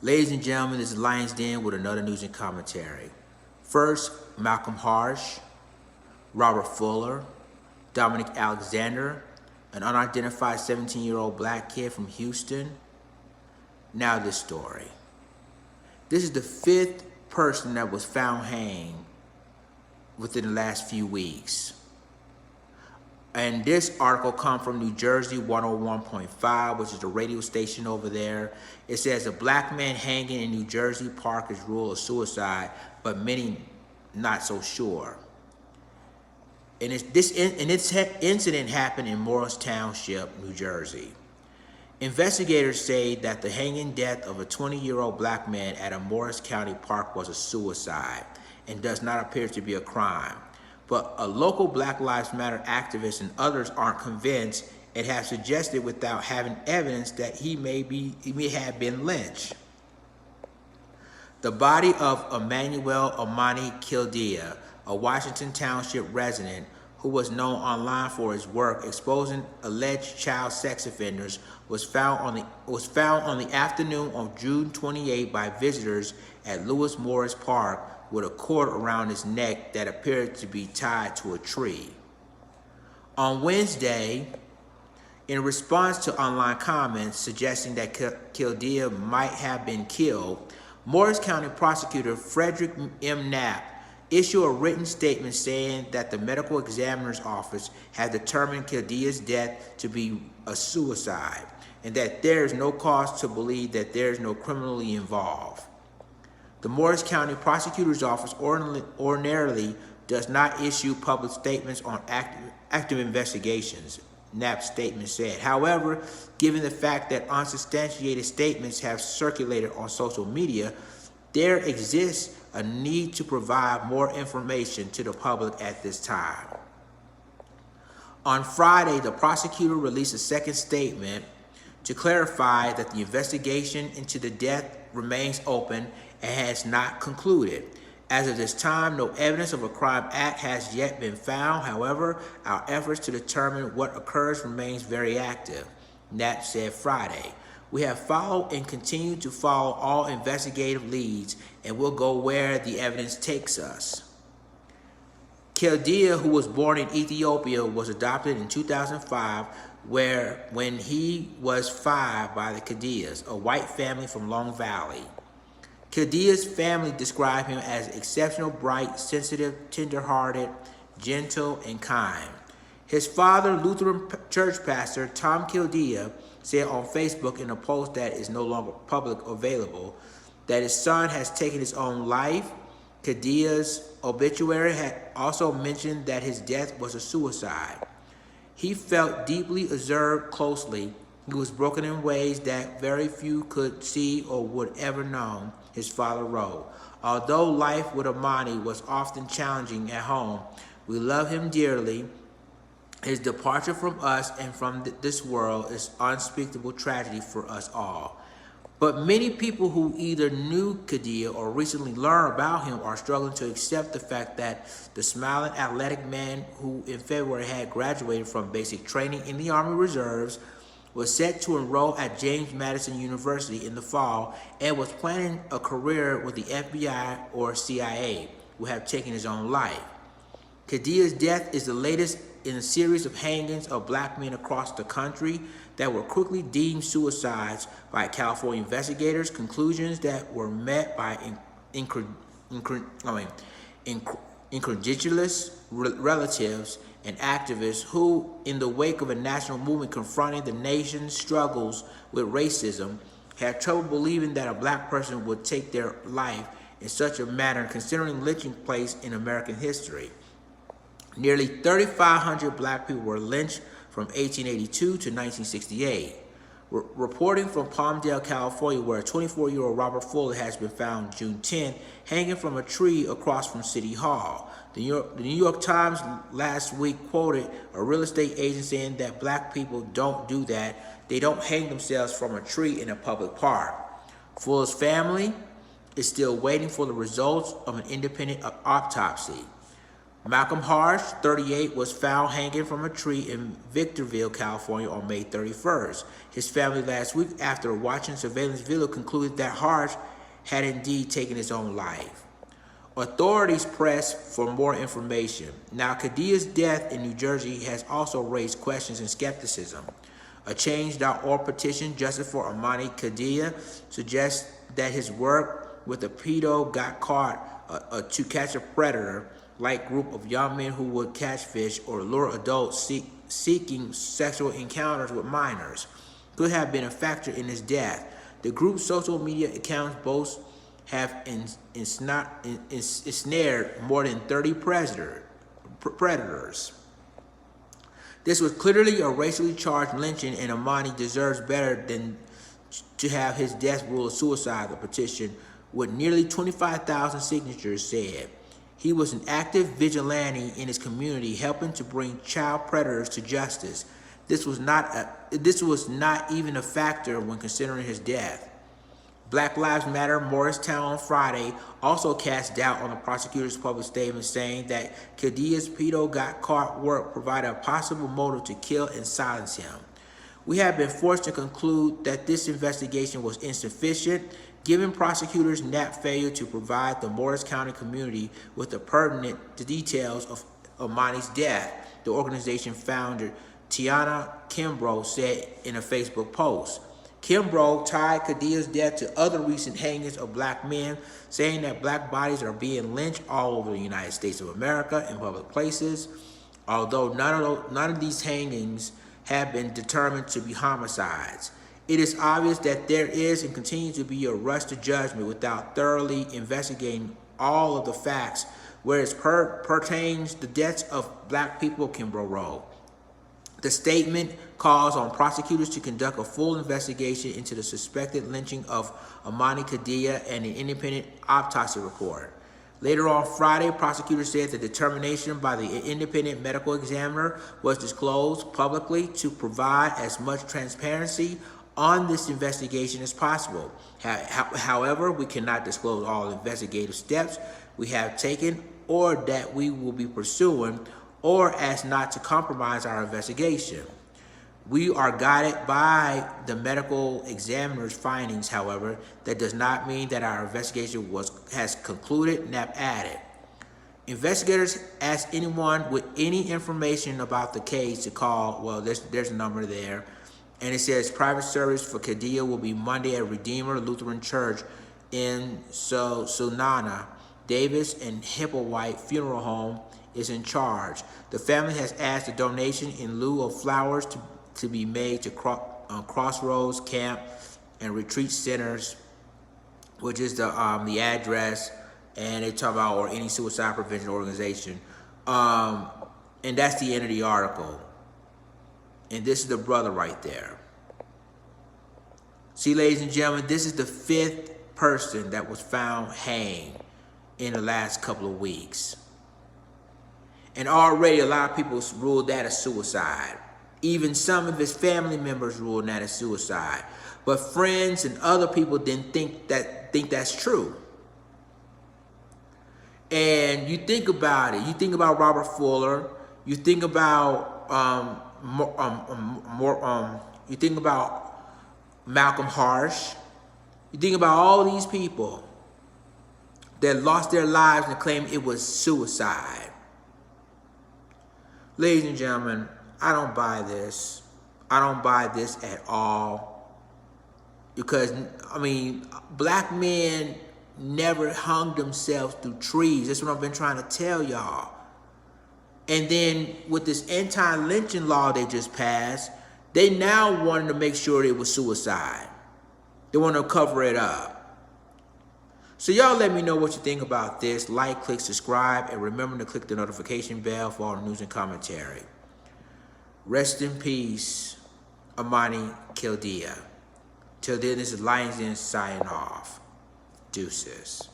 Ladies and gentlemen, this is Lions Den with another news and commentary. First, Malcolm Harsh, Robert Fuller, Dominic Alexander, an unidentified 17-year-old black kid from Houston. Now this story. This is the fifth person that was found hanged within the last few weeks. And this article comes from New Jersey 101.5, which is the radio station over there. It says a black man hanging in New Jersey Park is ruled a suicide, but many not so sure. And this incident happened in Morris Township, New Jersey. Investigators say that the hanging death of a 20-year-old black man at a Morris County park was a suicide and does not appear to be a crime. But a local Black Lives Matter activist and others aren't convinced and have suggested without having evidence that he may have been lynched. The body of Amani Kildea, a Washington Township resident who was known online for his work exposing alleged child sex offenders, was found on the afternoon of June 28 by visitors at Lewis Morris Park with a cord around his neck that appeared to be tied to a tree. On Wednesday, in response to online comments suggesting that Kildea might have been killed, Morris County Prosecutor Frederick M. Knapp issued a written statement saying that the medical examiner's office had determined Kildea's death to be a suicide and that there is no cause to believe that there is no criminally involved. The Morris County Prosecutor's Office ordinarily does not issue public statements on active investigations, Knapp's statement said. However, given the fact that unsubstantiated statements have circulated on social media, there exists a need to provide more information to the public at this time. On Friday, the prosecutor released a second statement to clarify that the investigation into the death remains open and has not concluded. As of this time, no evidence of a crime act has yet been found. However, our efforts to determine what occurs remains very active, Knapp said Friday. We have followed and continue to follow all investigative leads and will go where the evidence takes us. Kildea, who was born in Ethiopia, was adopted in 2005 when he was 5 by the Kildeas, a white family from Long Valley. Kildea's family described him as exceptional, bright, sensitive, tender-hearted, gentle, and kind. His father, Lutheran church pastor Tom Kildea, said on Facebook in a post that is no longer public available that his son has taken his own life. Kildea's obituary had also mentioned that his death was a suicide. He felt deeply observed closely. He was broken in ways that very few could see or would ever know, his father wrote. Although life with Amani was often challenging at home, we love him dearly. His departure from us and from this world is unspeakable tragedy for us all. But many people who either knew Kildea or recently learned about him are struggling to accept the fact that the smiling athletic man who in February had graduated from basic training in the Army Reserves was set to enroll at James Madison University in the fall and was planning a career with the FBI or CIA, would have taken his own life. Kildea's death is the latest in a series of hangings of black men across the country that were quickly deemed suicides by California investigators, conclusions that were met by incredulous relatives and activists who, in the wake of a national movement confronting the nation's struggles with racism, had trouble believing that a black person would take their life in such a manner, considering lynching place in American history. Nearly 3,500 black people were lynched from 1882 to 1968. Reporting from Palmdale, California, where a 24-year-old Robert Fuller has been found June 10, hanging from a tree across from City Hall. The New York Times last week quoted a real estate agent saying that black people don't do that. They don't hang themselves from a tree in a public park. Fuller's family is still waiting for the results of an independent autopsy. Malcolm Harsh, 38, was found hanging from a tree in Victorville, California on May 31st. His family last week, after watching surveillance video, concluded that Harsh had indeed taken his own life. Authorities press for more information. Now, Kildea's death in New Jersey has also raised questions and skepticism. A Change.org petition, Justice for Amani Kildea, suggests that his work with a pedo got caught to catch a predator like group of young men who would catch fish or lure adults seeking sexual encounters with minors could have been a factor in his death. The group's social media accounts both have ensnared more than 30 predators. This was clearly a racially charged lynching, and Amani deserves better than to have his death ruled a suicide, the petition, with nearly 25,000 signatures, said. He was an active vigilante in his community, helping to bring child predators to justice. This was not even a factor when considering his death. Black Lives Matter Morristown on Friday also cast doubt on the prosecutor's public statement, saying that Kildea's pedo got caught work provided a possible motive to kill and silence him. We have been forced to conclude that this investigation was insufficient, given prosecutors' NAP failure to provide the Morris County community with the pertinent details of Amani's death, the organization founder Tiana Kimbrough said in a Facebook post. Kimbrough tied Kildea's death to other recent hangings of black men, saying that black bodies are being lynched all over the United States of America in public places, although none of these hangings have been determined to be homicides. It is obvious that there is and continues to be a rush to judgment without thoroughly investigating all of the facts, whereas pertains the deaths of black people, Kimbrough wrote. The statement calls on prosecutors to conduct a full investigation into the suspected lynching of Amani Kildea and an independent autopsy report. Later on Friday, prosecutors said the determination by the independent medical examiner was disclosed publicly to provide as much transparency on this investigation as possible. However, we cannot disclose all investigative steps we have taken or that we will be pursuing, or as not to compromise our investigation. We are guided by the medical examiner's findings, however. That does not mean that our investigation has concluded, NAP added. Investigators ask anyone with any information about the case to call, well, there's a number there, and it says private service for Kildea will be Monday at Redeemer Lutheran Church in Sunana. Davis and Hipplewhite Funeral Home is in charge. The family has asked a donation in lieu of flowers to be made to Crossroads Camp and Retreat Centers, which is the address, and they talk about, or any suicide prevention organization. And that's the end of the article. And this is the brother right there. See, ladies and gentlemen, this is the 5th person that was found hanged in the last couple of weeks. And already a lot of people ruled that a suicide. Even some of his family members ruled that a suicide. But friends and other people didn't think that's true. And you think about it. You think about Robert Fuller. You think about you think about Malcolm Harsh. You think about all these people that lost their lives and claimed it was suicide. Ladies and gentlemen, I don't buy this. I don't buy this at all. Because, I mean, black men never hung themselves through trees. That's what I've been trying to tell y'all. And then with this anti-lynching law they just passed, they now wanted to make sure it was suicide. They want to cover it up. So y'all let me know what you think about this. Like, click, subscribe, and remember to click the notification bell for all the news and commentary. Rest in peace, Amani Kildea. Till then, this is Lions Den signing off. Deuces.